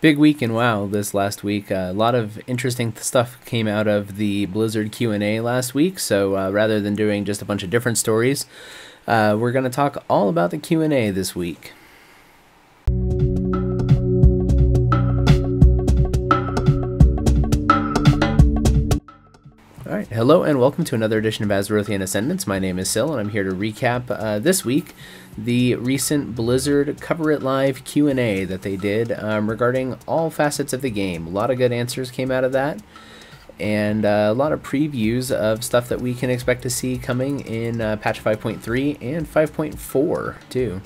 Big week in WoW this last week. A lot of interesting stuff came out of the Blizzard Q&A last week, so rather than doing just a bunch of different stories, we're going to talk all about the Q&A this week. Alright, hello and welcome to another edition of Azerothian Ascendance. My name is Sil and I'm here to recap this week the recent Blizzard Cover It Live Q&A that they did regarding all facets of the game. A lot of good answers came out of that, and a lot of previews of stuff that we can expect to see coming in patch 5.3 and 5.4 too.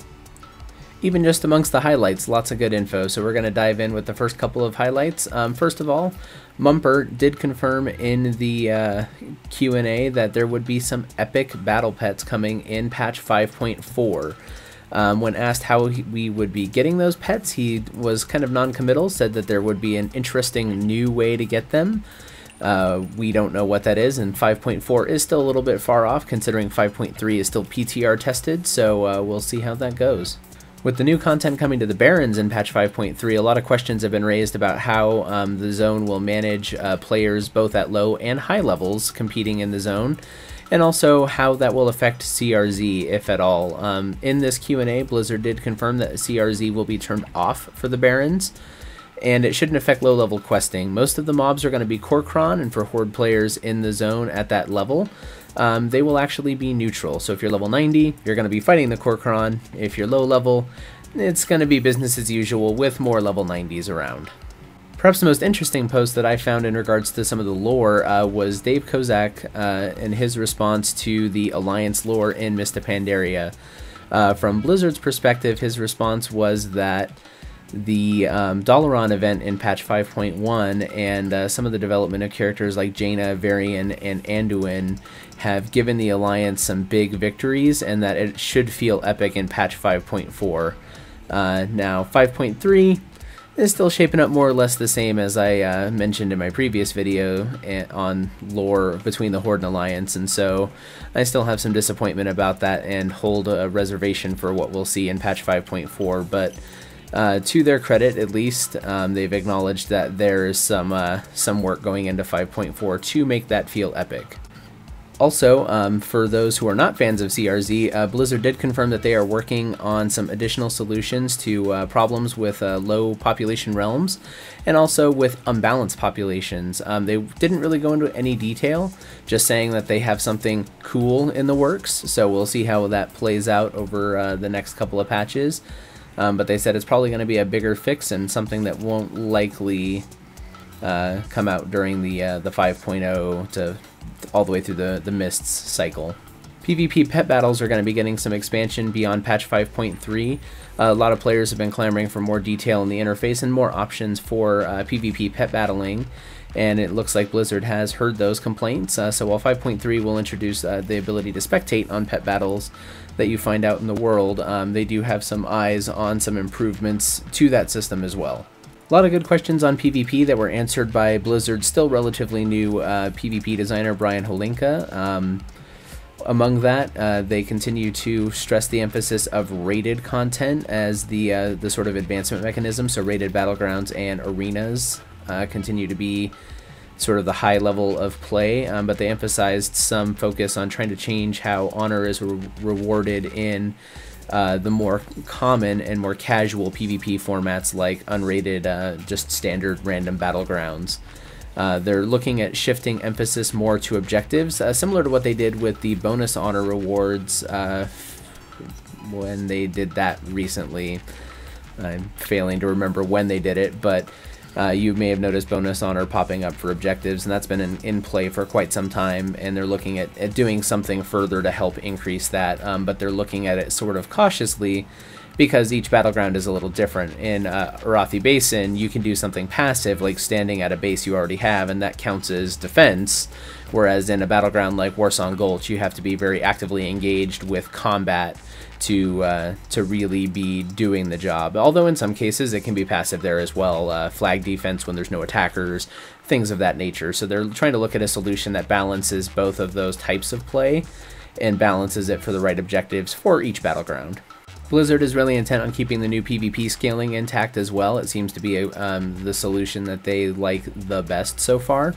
Even just amongst the highlights, lots of good info, so we're going to dive in with the first couple of highlights. First of all, Mumper did confirm in the Q&A that there would be some epic battle pets coming in patch 5.4. When asked how we would be getting those pets, he was kind of non-committal, said that there would be an interesting new way to get them. We don't know what that is, and 5.4 is still a little bit far off, considering 5.3 is still PTR tested, so we'll see how that goes. With the new content coming to the Barrens in patch 5.3, a lot of questions have been raised about how the zone will manage players both at low and high levels competing in the zone, and also how that will affect CRZ, if at all. In this Q&A, Blizzard did confirm that CRZ will be turned off for the Barrens, and it shouldn't affect low-level questing. Most of the mobs are going to be Kor'kron, and for Horde players in the zone at that level, they will actually be neutral. So if you're level 90, you're going to be fighting the Kor'kron. If you're low level, it's going to be business as usual with more level 90s around. Perhaps the most interesting post that I found in regards to some of the lore was Dave Kozak and his response to the Alliance lore in Mist of Pandaria. From Blizzard's perspective, his response was that the Dalaran event in patch 5.1 and some of the development of characters like Jaina, Varian, and Anduin have given the Alliance some big victories, and that it should feel epic in patch 5.4. Now 5.3 is still shaping up more or less the same as I mentioned in my previous video on lore between the Horde and Alliance, and so I still have some disappointment about that and hold a reservation for what we'll see in patch 5.4, but to their credit, at least, they've acknowledged that there is some work going into 5.4 to make that feel epic. Also, for those who are not fans of CRZ, Blizzard did confirm that they are working on some additional solutions to problems with low population realms, and also with unbalanced populations. They didn't really go into any detail, just saying that they have something cool in the works, so we'll see how that plays out over the next couple of patches. But they said it's probably going to be a bigger fix and something that won't likely come out during the 5.0 to all the way through the Mists cycle. PvP pet battles are going to be getting some expansion beyond patch 5.3. A lot of players have been clamoring for more detail in the interface and more options for PvP pet battling, and it looks like Blizzard has heard those complaints. So while 5.3 will introduce the ability to spectate on pet battles that you find out in the world, they do have some eyes on some improvements to that system as well. A lot of good questions on PvP that were answered by Blizzard's still relatively new PvP designer Brian Holinka. Among that, they continue to stress the emphasis of rated content as the sort of advancement mechanism, so rated battlegrounds and arenas continue to be sort of the high level of play, but they emphasized some focus on trying to change how honor is rewarded in the more common and more casual PvP formats like unrated, just standard random battlegrounds. They're looking at shifting emphasis more to objectives, similar to what they did with the bonus honor rewards when they did that recently. I'm failing to remember when they did it, but you may have noticed bonus honor popping up for objectives, and that's been in play for quite some time, and they're looking at doing something further to help increase that, but they're looking at it sort of cautiously because each battleground is a little different. In Arathi Basin, you can do something passive like standing at a base you already have, and that counts as defense, whereas in a battleground like Warsong Gulch, you have to be very actively engaged with combat to really be doing the job. Although in some cases it can be passive there as well, flag defense when there's no attackers, things of that nature. So they're trying to look at a solution that balances both of those types of play and balances it for the right objectives for each battleground. Blizzard is really intent on keeping the new PvP scaling intact as well. It seems to be the solution that they like the best so far.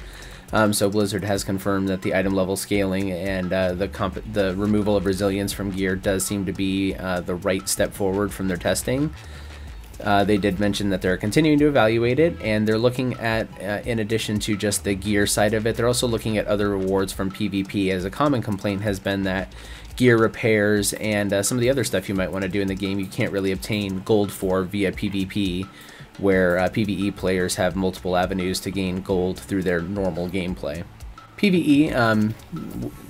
So Blizzard has confirmed that the item level scaling and the removal of resilience from gear does seem to be the right step forward from their testing. They did mention that they're continuing to evaluate it, and they're looking at, in addition to just the gear side of it, they're also looking at other rewards from PvP, as a common complaint has been that gear repairs and some of the other stuff you might want to do in the game you can't really obtain gold for via PvP, where PvE players have multiple avenues to gain gold through their normal gameplay. PvE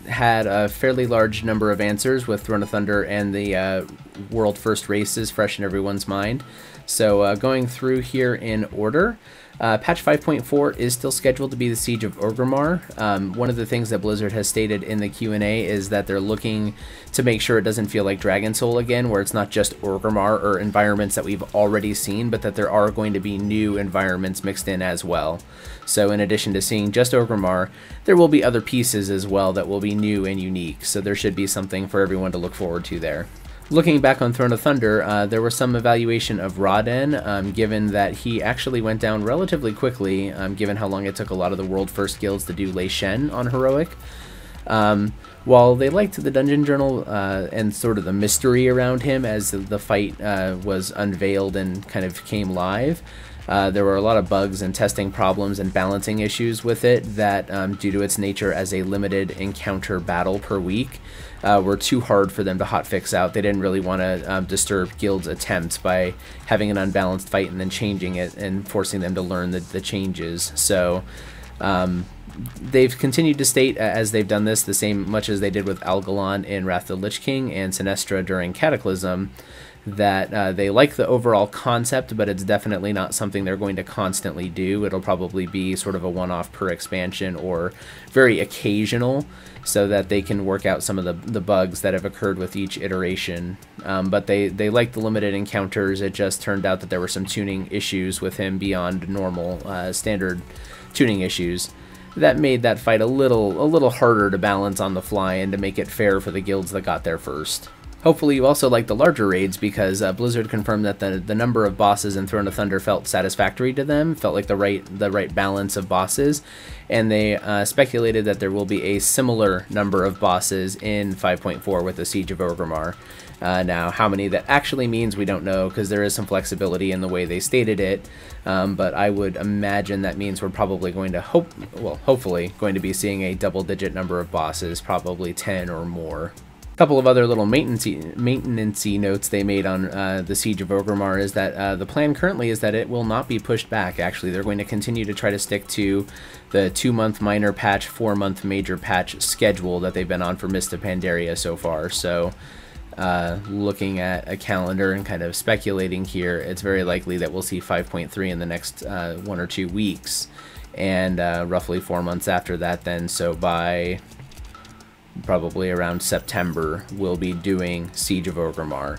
had a fairly large number of answers with Throne of Thunder and the world first races fresh in everyone's mind. So going through here in order, patch 5.4 is still scheduled to be the Siege of Orgrimmar. One of the things that Blizzard has stated in the Q&A is that they're looking to make sure it doesn't feel like Dragon Soul again, where it's not just Orgrimmar or environments that we've already seen, but that there are going to be new environments mixed in as well. So in addition to seeing just Orgrimmar, there will be other pieces as well that will be new and unique, so there should be something for everyone to look forward to there. Looking back on Throne of Thunder, there was some evaluation of Raden, given that he actually went down relatively quickly, given how long it took a lot of the world first guilds to do Lei Shen on Heroic. While they liked the Dungeon Journal and sort of the mystery around him as the fight was unveiled and kind of came live, there were a lot of bugs and testing problems and balancing issues with it that, due to its nature as a limited encounter battle per week, were too hard for them to hotfix out. They didn't really want to disturb guilds' attempts by having an unbalanced fight and then changing it and forcing them to learn the changes. So they've continued to state, as they've done this, the same much as they did with Algalon in Wrath of the Lich King and Sinestra during Cataclysm, that they like the overall concept, but it's definitely not something they're going to constantly do. It'll probably be sort of a one-off per expansion or very occasional, so that they can work out some of the bugs that have occurred with each iteration. But they like the limited encounters. It just turned out that there were some tuning issues with him beyond normal standard tuning issues that made that fight a little harder to balance on the fly and to make it fair for the guilds that got there first. Hopefully you also like the larger raids, because Blizzard confirmed that the number of bosses in Throne of Thunder felt satisfactory to them, felt like the right balance of bosses, and they speculated that there will be a similar number of bosses in 5.4 with the Siege of Orgrimmar. Now, how many that actually means, we don't know, because there is some flexibility in the way they stated it, but I would imagine that means we're probably going to hopefully going to be seeing a double-digit number of bosses, probably 10 or more. Couple of other little maintenance-y notes they made on the Siege of Orgrimmar is that the plan currently is that it will not be pushed back. Actually, they're going to continue to try to stick to the 2-month minor patch, 4-month major patch schedule that they've been on for Mist of Pandaria so far. So looking at a calendar and kind of speculating here, it's very likely that we'll see 5.3 in the next 1 or 2 weeks, and roughly 4 months after that then. So by probably around September, we'll be doing Siege of Orgrimmar.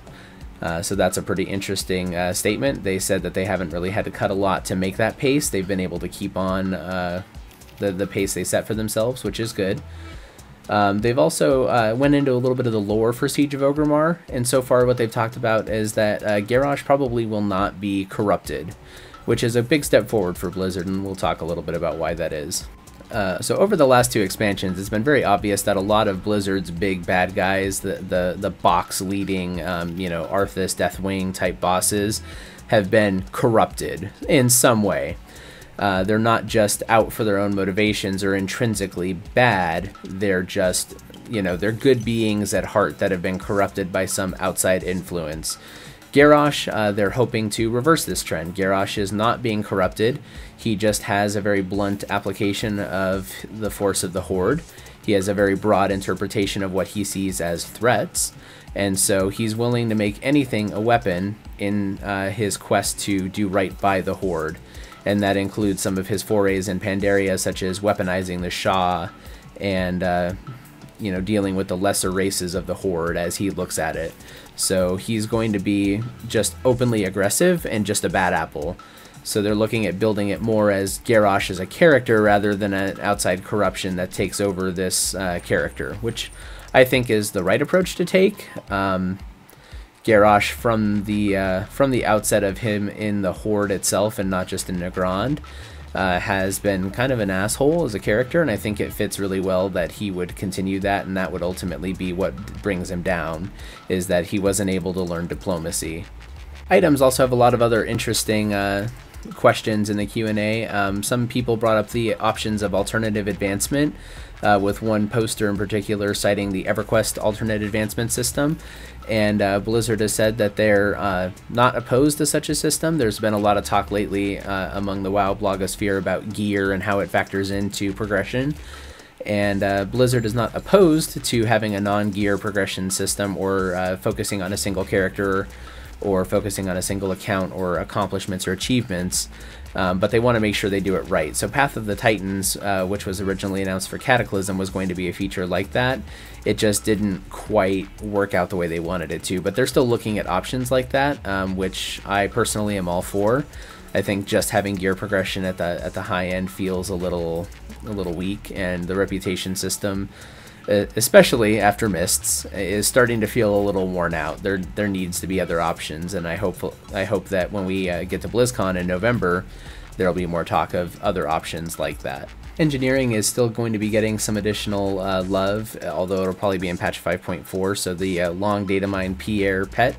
So that's a pretty interesting statement. They said that they haven't really had to cut a lot to make that pace. They've been able to keep on the pace they set for themselves, which is good. They've also went into a little bit of the lore for Siege of Orgrimmar, and so far what they've talked about is that Garrosh probably will not be corrupted, which is a big step forward for Blizzard, and we'll talk a little bit about why that is. So over the last 2 expansions, it's been very obvious that a lot of Blizzard's big bad guys, the box leading, Arthas, Deathwing type bosses, have been corrupted in some way. They're not just out for their own motivations or intrinsically bad. They're just, they're good beings at heart that have been corrupted by some outside influence. Garrosh, they're hoping to reverse this trend. Garrosh is not being corrupted. He just has a very blunt application of the force of the Horde. He has a very broad interpretation of what he sees as threats, and so he's willing to make anything a weapon in his quest to do right by the Horde. And that includes some of his forays in Pandaria, such as weaponizing the Shah and dealing with the lesser races of the Horde as he looks at it. So he's going to be just openly aggressive and just a bad apple. So they're looking at building it more as Garrosh as a character rather than an outside corruption that takes over this character, which I think is the right approach to take. Garrosh from the outset of him in the Horde itself, and not just in Nagrand, has been kind of an asshole as a character, and I think it fits really well that he would continue that, and that would ultimately be what brings him down, is that he wasn't able to learn diplomacy. Items also have a lot of other interesting questions in the Q&A. Some people brought up the options of alternative advancement, with one poster in particular citing the EverQuest alternate advancement system, and Blizzard has said that they're not opposed to such a system. There's been a lot of talk lately among the WoW blogosphere about gear and how it factors into progression, and Blizzard is not opposed to having a non-gear progression system, or focusing on a single character, or focusing on a single account, or accomplishments or achievements, but they want to make sure they do it right. So Path of the Titans, which was originally announced for Cataclysm, was going to be a feature like that. It just didn't quite work out the way they wanted it to, but they're still looking at options like that, which I personally am all for. I think just having gear progression at the high end feels a little weak, and the reputation system, especially after Mists, is starting to feel a little worn out. There needs to be other options, and I hope that when we get to BlizzCon in November, there'll be more talk of other options like that. Engineering is still going to be getting some additional love, although it'll probably be in patch 5.4, so the long data mine Pierre pet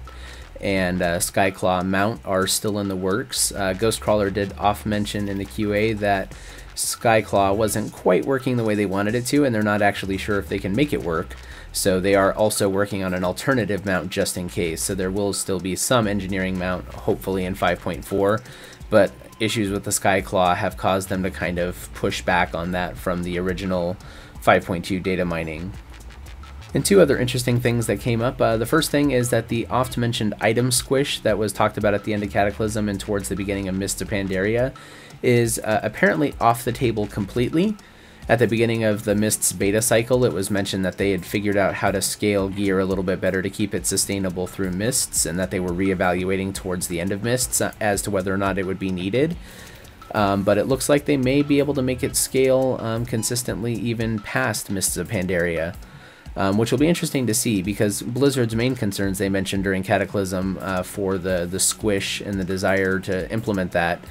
and Skyclaw mount are still in the works. Ghostcrawler did off-mention in the QA that Skyclaw wasn't quite working the way they wanted it to, and they're not actually sure if they can make it work, so they are also working on an alternative mount just in case. So there will still be some engineering mount, hopefully in 5.4, but issues with the Skyclaw have caused them to kind of push back on that from the original 5.2 data mining. And two other interesting things that came up. The first thing is that the oft-mentioned item squish that was talked about at the end of Cataclysm and towards the beginning of Mists of Pandaria is apparently off the table completely. At the beginning of the Mists beta cycle, it was mentioned that they had figured out how to scale gear a little bit better to keep it sustainable through Mists, and that they were reevaluating towards the end of Mists as to whether or not it would be needed. But it looks like they may be able to make it scale consistently even past Mists of Pandaria. Which will be interesting to see, because Blizzard's main concerns they mentioned during Cataclysm for the squish and the desire to implement that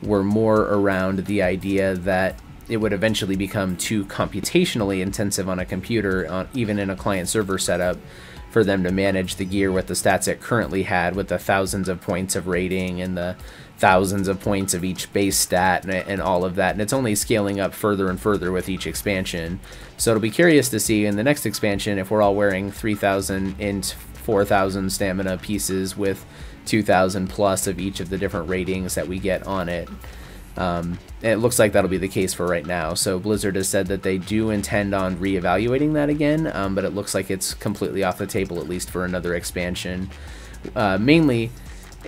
were more around the idea that it would eventually become too computationally intensive on a computer, even in a client server setup, for them to manage the gear with the stats it currently had, with the thousands of points of rating and the thousands of points of each base stat and all of that, and it's only scaling up further and further with each expansion. So it'll be curious to see in the next expansion if we're all wearing 3,000 int, 4,000 stamina pieces with 2,000 plus of each of the different ratings that we get on it. And it looks like that'll be the case for right now. So Blizzard has said that they do intend on reevaluating that again, but it looks like it's completely off the table, at least for another expansion. Mainly,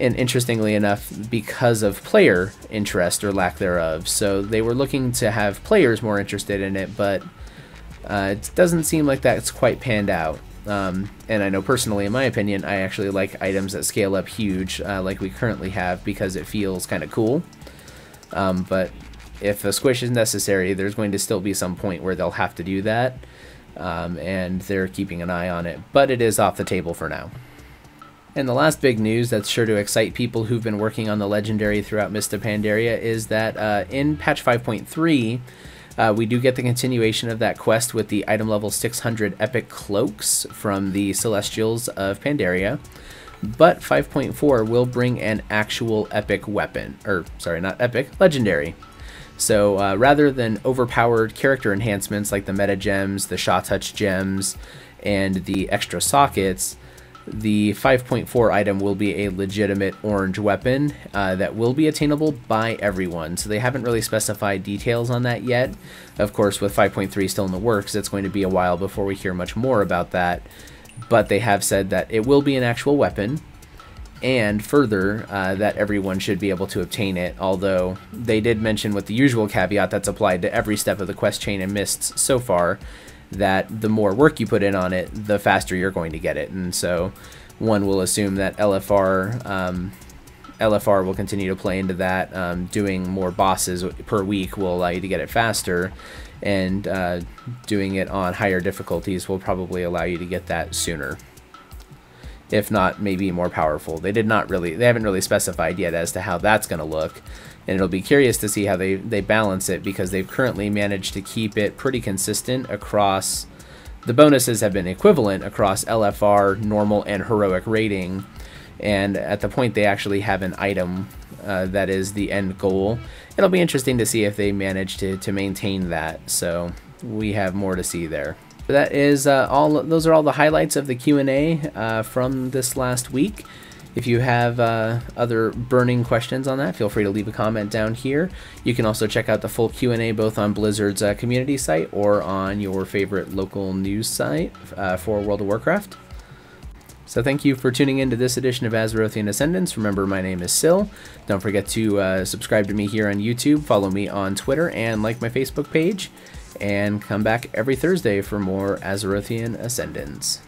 and interestingly enough, because of player interest or lack thereof. So they were looking to have players more interested in it, but it doesn't seem like that's quite panned out. And I know personally, in my opinion, I actually like items that scale up huge, like we currently have, because it feels kind of cool. But if a squish is necessary, there's going to still be some point where they'll have to do that, and they're keeping an eye on it. But it is off the table for now. And the last big news that's sure to excite people who've been working on the Legendary throughout Mists of Pandaria is that in patch 5.3, we do get the continuation of that quest with the item level 600 epic cloaks from the Celestials of Pandaria. But 5.4 will bring an actual epic weapon, or sorry, not epic, legendary. So rather than overpowered character enhancements like the meta gems, the Shaw Touch gems, and the extra sockets, the 5.4 item will be a legitimate orange weapon that will be attainable by everyone. So they haven't really specified details on that yet. Of course, with 5.3 still in the works, it's going to be a while before we hear much more about that. But they have said that it will be an actual weapon, and further, that everyone should be able to obtain it, although they did mention, with the usual caveat that's applied to every step of the quest chain in Mists so far, that the more work you put in on it, the faster you're going to get it. And so one will assume that LFR will continue to play into that. Doing more bosses per week will allow you to get it faster, and doing it on higher difficulties will probably allow you to get that sooner. if not maybe more powerful. They haven't really specified yet as to how that's going to look, and it'll be curious to see how they balance it, because they've currently managed to keep it pretty consistent across. The bonuses have been equivalent across LFR, normal, and heroic rating, and at the point they actually have an item that is the end goal, it'll be interesting to see if they manage to maintain that. So we have more to see there. But that is those are all the highlights of the Q&A from this last week. If you have other burning questions on that, feel free to leave a comment down here. You can also check out the full Q&A both on Blizzard's community site or on your favorite local news site for World of Warcraft. So thank you for tuning in to this edition of Azerothian Ascendance. Remember, my name is Syl. Don't forget to subscribe to me here on YouTube, follow me on Twitter, and like my Facebook page. And come back every Thursday for more Azerothian Ascendance.